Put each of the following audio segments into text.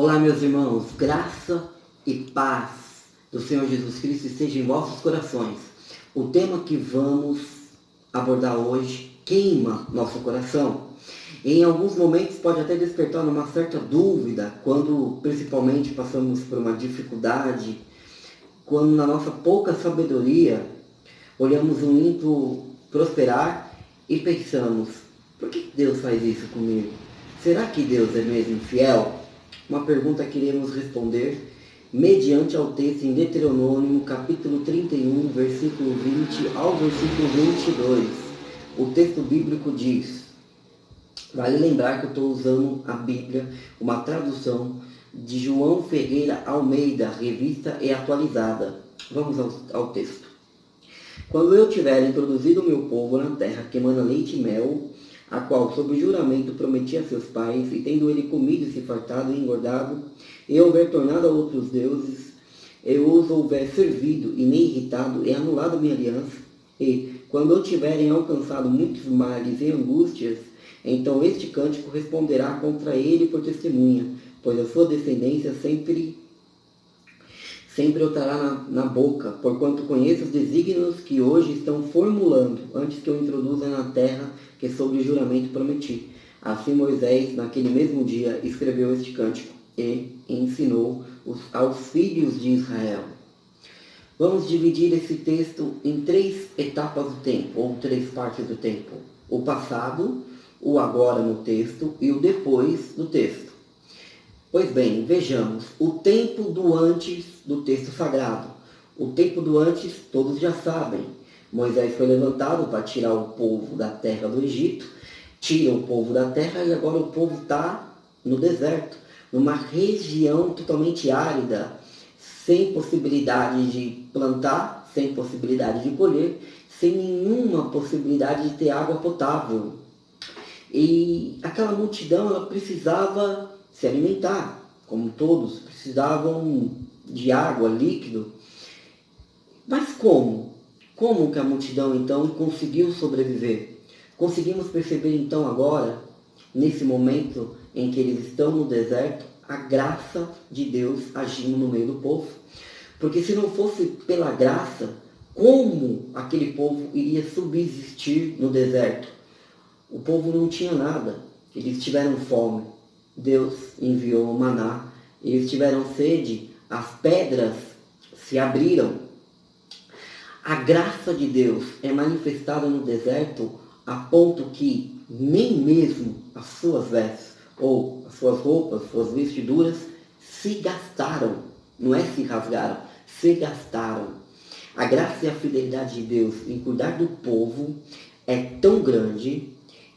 Olá, meus irmãos, graça e paz do Senhor Jesus Cristo esteja em vossos corações. O tema que vamos abordar hoje queima nosso coração. Em alguns momentos pode até despertar uma certa dúvida, quando principalmente passamos por uma dificuldade, quando na nossa pouca sabedoria olhamos um ímpio prosperar e pensamos: por que Deus faz isso comigo? Será que Deus é mesmo fiel? Uma pergunta que iremos responder mediante ao texto em Deuteronômio, capítulo 31, versículo 20 ao versículo 22. O texto bíblico diz: vale lembrar que eu estou usando a Bíblia, uma tradução de João Ferreira Almeida, revista e atualizada. Vamos ao texto. Quando eu tiver introduzido o meu povo na terra que emana leite e mel, a qual sob juramento prometi a seus pais, e tendo ele comido e se fartado e engordado, e houver tornado a outros deuses, eu os houver servido e me irritado e anulado minha aliança, e, quando eu tiverem alcançado muitos males e angústias, então este cântico responderá contra ele por testemunha, pois a sua descendência sempre eu trará na boca, porquanto conheço os desígnios que hoje estão formulando, antes que eu introduza na terra que sobre juramento prometi. Assim Moisés, naquele mesmo dia, escreveu este cântico e ensinou aos filhos de Israel. Vamos dividir esse texto em 3 etapas do tempo, ou 3 partes do tempo. O passado, o agora no texto e o depois do texto. Pois bem, vejamos o tempo do antes do texto sagrado. O tempo do antes, todos já sabem. Moisés foi levantado para tirar o povo da terra do Egito, tira o povo da terra e agora o povo está no deserto, numa região totalmente árida, sem possibilidade de plantar, sem possibilidade de colher, sem nenhuma possibilidade de ter água potável. E aquela multidão, ela precisava se alimentar, como todos precisavam de água, líquido. Mas como? Como que a multidão então conseguiu sobreviver? Conseguimos perceber então agora, nesse momento em que eles estão no deserto, a graça de Deus agindo no meio do povo. Porque se não fosse pela graça, como aquele povo iria subsistir no deserto? O povo não tinha nada, eles tiveram fome. Deus enviou o maná, eles tiveram sede, as pedras se abriram. A graça de Deus é manifestada no deserto a ponto que nem mesmo as suas vestes, ou as suas roupas, suas vestiduras, se gastaram. Não é se rasgaram, se gastaram. A graça e a fidelidade de Deus em cuidar do povo é tão grande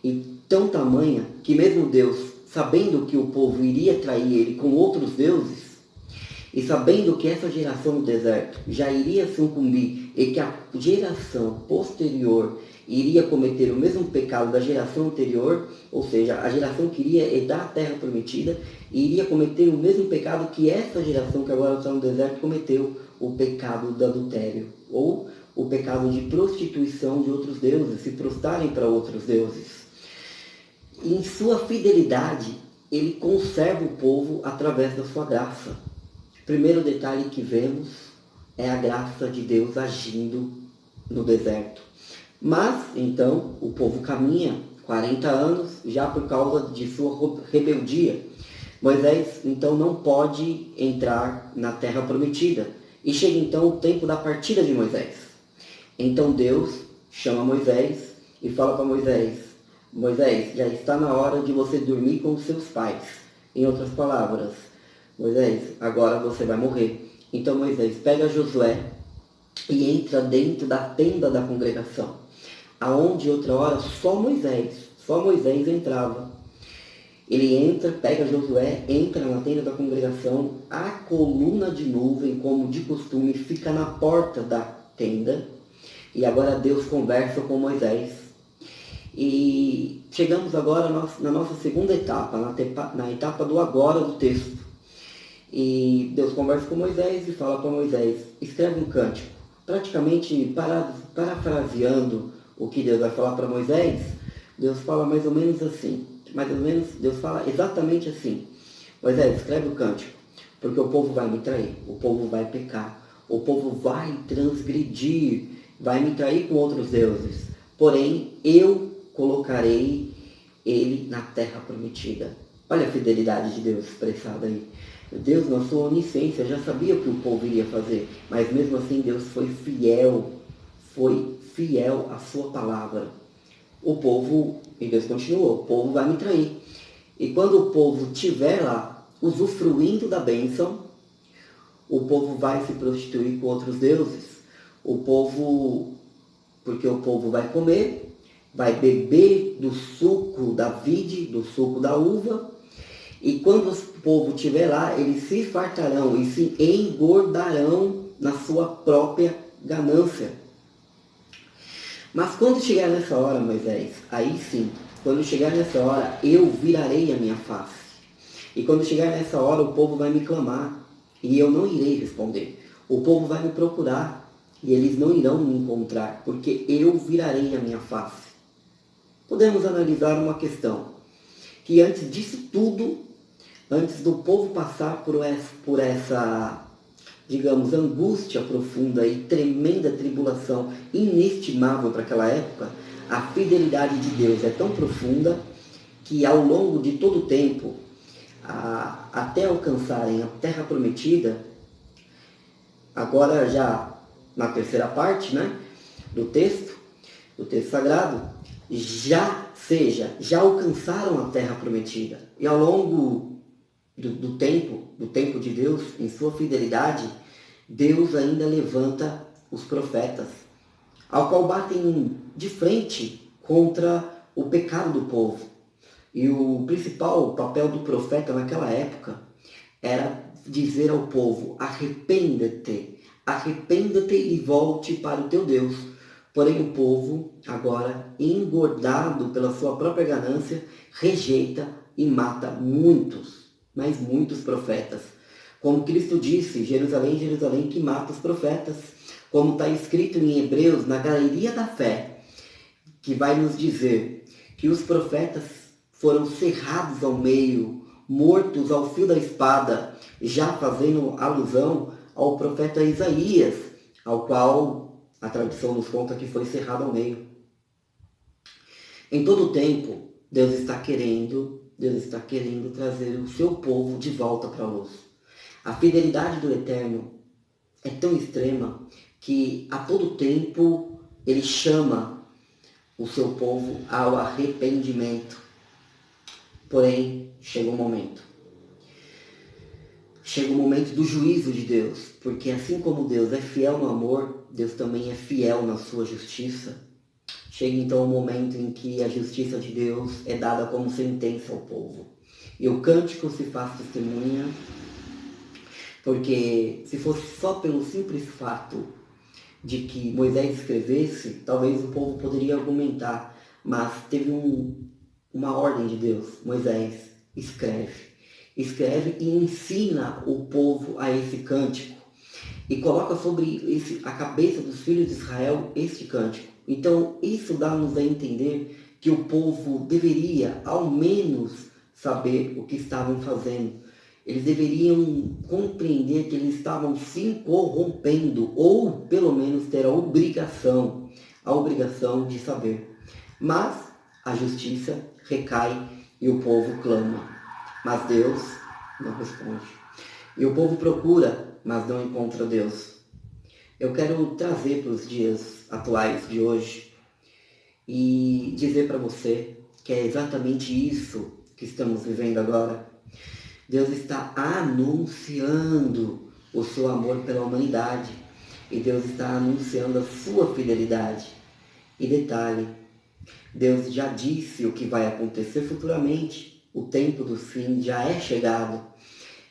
e tão tamanha que mesmo Deus, sabendo que o povo iria trair ele com outros deuses, e sabendo que essa geração no deserto já iria sucumbir e que a geração posterior iria cometer o mesmo pecado da geração anterior, ou seja, a geração que iria herdar a terra prometida, iria cometer o mesmo pecado que essa geração que agora está no deserto cometeu, o pecado do adultério, ou o pecado de prostituição de outros deuses, se prostrarem para outros deuses. Em sua fidelidade, ele conserva o povo através da sua graça. O primeiro detalhe que vemos é a graça de Deus agindo no deserto. Mas, então, o povo caminha 40 anos já por causa de sua rebeldia. Moisés, então, não pode entrar na terra prometida. E chega, então, o tempo da partida de Moisés. Então, Deus chama Moisés e fala para Moisés: Moisés, já está na hora de você dormir com os seus pais. Em outras palavras, Moisés, agora você vai morrer. Então Moisés pega Josué e entra dentro da tenda da congregação, aonde outra hora só Moisés entrava. Ele entra, pega Josué, entra na tenda da congregação, a coluna de nuvem, como de costume, fica na porta da tenda, e agora Deus conversa com Moisés. E chegamos agora na nossa segunda etapa, na etapa do agora do texto. E Deus conversa com Moisés e fala para Moisés: escreve um cântico. Praticamente parafraseando o que Deus vai falar para Moisés, Deus fala mais ou menos assim. Deus fala exatamente assim: Moisés, escreve o cântico, porque o povo vai me trair, o povo vai pecar, o povo vai transgredir, vai me trair com outros deuses. Porém, eu colocarei ele na terra prometida. Olha a fidelidade de Deus expressada aí. Deus, na sua onisciência, já sabia o que o povo iria fazer, mas mesmo assim Deus foi fiel à sua palavra. O povo, e Deus continuou, o povo vai me trair. E quando o povo estiver lá, usufruindo da bênção, o povo vai se prostituir com outros deuses. Porque o povo vai comer, vai beber do suco da vide, do suco da uva, e quando o povo estiver lá, eles se fartarão e se engordarão na sua própria ganância. Mas quando chegar nessa hora, Moisés, aí sim, quando chegar nessa hora, eu virarei a minha face. E quando chegar nessa hora, o povo vai me clamar, e eu não irei responder. O povo vai me procurar, e eles não irão me encontrar, porque eu virarei a minha face. Podemos analisar uma questão, que antes disso tudo, antes do povo passar por essa, digamos, angústia profunda e tremenda tribulação inestimável para aquela época, a fidelidade de Deus é tão profunda que ao longo de todo o tempo, até alcançarem a terra prometida, agora já na terceira parte, né, do texto sagrado, já alcançaram a terra prometida. E ao longo do tempo de Deus, em sua fidelidade, Deus ainda levanta os profetas, ao qual batem de frente contra o pecado do povo. E o principal papel do profeta naquela época era dizer ao povo: arrependa-te e volte para o teu Deus. Porém o povo, agora engordado pela sua própria ganância, rejeita e mata muitos, mas muitos profetas. Como Cristo disse: Jerusalém, Jerusalém, que mata os profetas. Como está escrito em Hebreus, na galeria da fé, que vai nos dizer que os profetas foram cerrados ao meio, mortos ao fio da espada, já fazendo alusão ao profeta Isaías, ao qual a tradição nos conta que foi cerrado ao meio. Em todo o tempo, Deus está querendo trazer o seu povo de volta para a luz. A fidelidade do Eterno é tão extrema que a todo tempo ele chama o seu povo ao arrependimento. Porém, chega um momento do juízo de Deus, porque assim como Deus é fiel no amor, Deus também é fiel na sua justiça. Chega então o momento em que a justiça de Deus é dada como sentença ao povo. E o cântico se faz testemunha, porque se fosse só pelo simples fato de que Moisés escrevesse, talvez o povo poderia argumentar, mas teve uma ordem de Deus: Moisés, escreve e ensina o povo a esse cântico, e coloca sobre a cabeça dos filhos de Israel este cântico. Então isso dá-nos a entender que o povo deveria ao menos saber o que estavam fazendo. Eles deveriam compreender que eles estavam se corrompendo, ou pelo menos ter a obrigação de saber. Mas a justiça recai e o povo clama, mas Deus não responde. E o povo procura, mas não encontra Deus. Eu quero trazer para os dias atuais de hoje e dizer para você que é exatamente isso que estamos vivendo agora. Deus está anunciando o seu amor pela humanidade, e Deus está anunciando a sua fidelidade. E detalhe, Deus já disse o que vai acontecer futuramente. O tempo do fim já é chegado.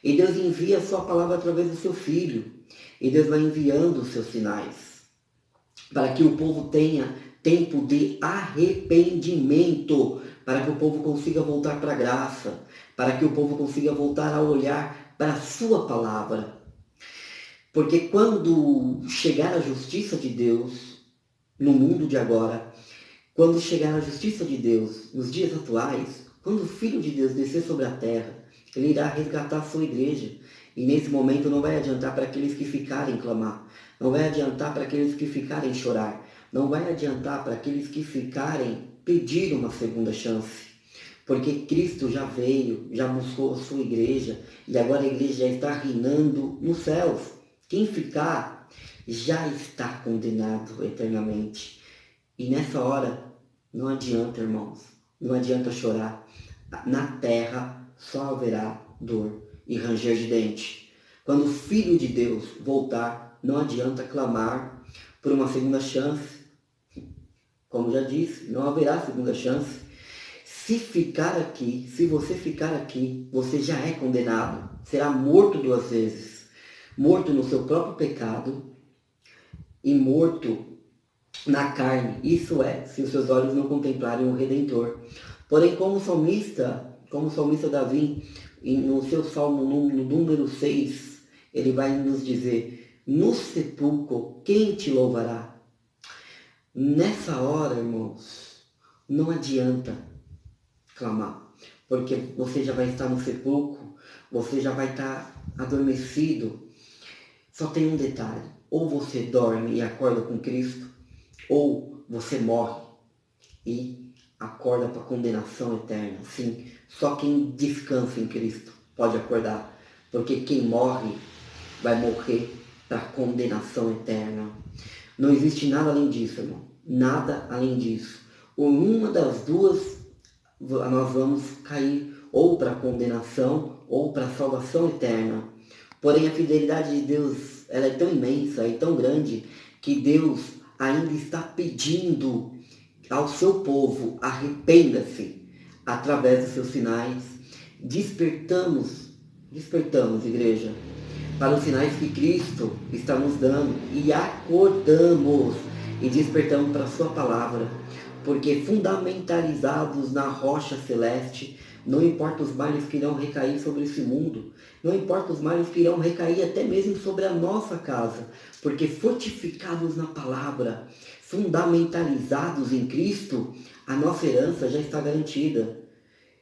E Deus envia a sua palavra através do seu Filho. E Deus vai enviando os seus sinais, para que o povo tenha tempo de arrependimento, para que o povo consiga voltar para a graça, para que o povo consiga voltar a olhar para a sua palavra. Porque quando chegar a justiça de Deus no mundo de agora, quando chegar a justiça de Deus nos dias atuais, quando o Filho de Deus descer sobre a terra, Ele irá resgatar a sua igreja. E nesse momento não vai adiantar para aqueles que ficarem clamar. Não vai adiantar para aqueles que ficarem chorar. Não vai adiantar para aqueles que ficarem pedir uma segunda chance. Porque Cristo já veio, já buscou a sua igreja. E agora a igreja já está reinando nos céus. Quem ficar já está condenado eternamente. E nessa hora, não adianta, irmãos. Não adianta chorar. Na terra só haverá dor e ranger de dente. Quando o Filho de Deus voltar, não adianta clamar por uma segunda chance. Como já disse, não haverá segunda chance. Se ficar aqui, se você ficar aqui, você já é condenado. Será morto 2 vezes. Morto no seu próprio pecado e morto na carne. Isso é, se os seus olhos não contemplarem o Redentor. Porém, como o salmista Davi, no seu salmo no número 6, ele vai nos dizer: no sepulcro, quem te louvará? Nessa hora, irmãos, não adianta clamar, porque você já vai estar no sepulcro, você já vai estar adormecido. Só tem um detalhe: ou você dorme e acorda com Cristo, ou você morre e acorda para a condenação eterna. Sim, só quem descansa em Cristo pode acordar, porque quem morre vai morrer para a condenação eterna. Não existe nada além disso, irmão. Nada além disso. Ou uma das duas nós vamos cair ou para a condenação ou para a salvação eterna. Porém, a fidelidade de Deus, ela é tão imensa e tão grande que Deus ainda está pedindo ao seu povo: arrependa-se através dos seus sinais. Despertamos, igreja, para os sinais que Cristo está nos dando, e acordamos e despertamos para a sua palavra, porque fundamentalizados na rocha celeste, não importa os males que irão recair sobre esse mundo, não importa os males que irão recair até mesmo sobre a nossa casa, porque fortificados na palavra, fundamentalizados em Cristo, a nossa herança já está garantida.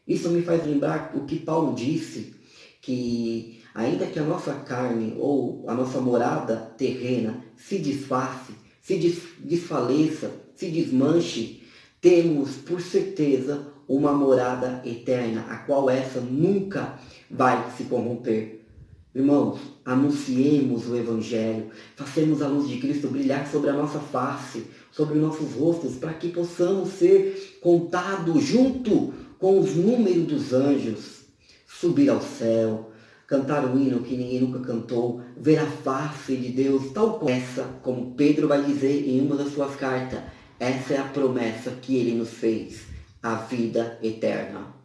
Isso me faz lembrar o que Paulo disse, que ainda que a nossa carne ou a nossa morada terrena se desfaça, se desfaleça, se desmanche, temos por certeza uma morada eterna, a qual essa nunca vai se corromper. Irmãos, anunciemos o Evangelho, façamos a luz de Cristo brilhar sobre a nossa face, sobre nossos rostos, para que possamos ser contados junto com os números dos anjos, subir ao céu, cantar o hino que ninguém nunca cantou, ver a face de Deus, tal como essa, como Pedro vai dizer em uma das suas cartas, essa é a promessa que ele nos fez, a vida eterna.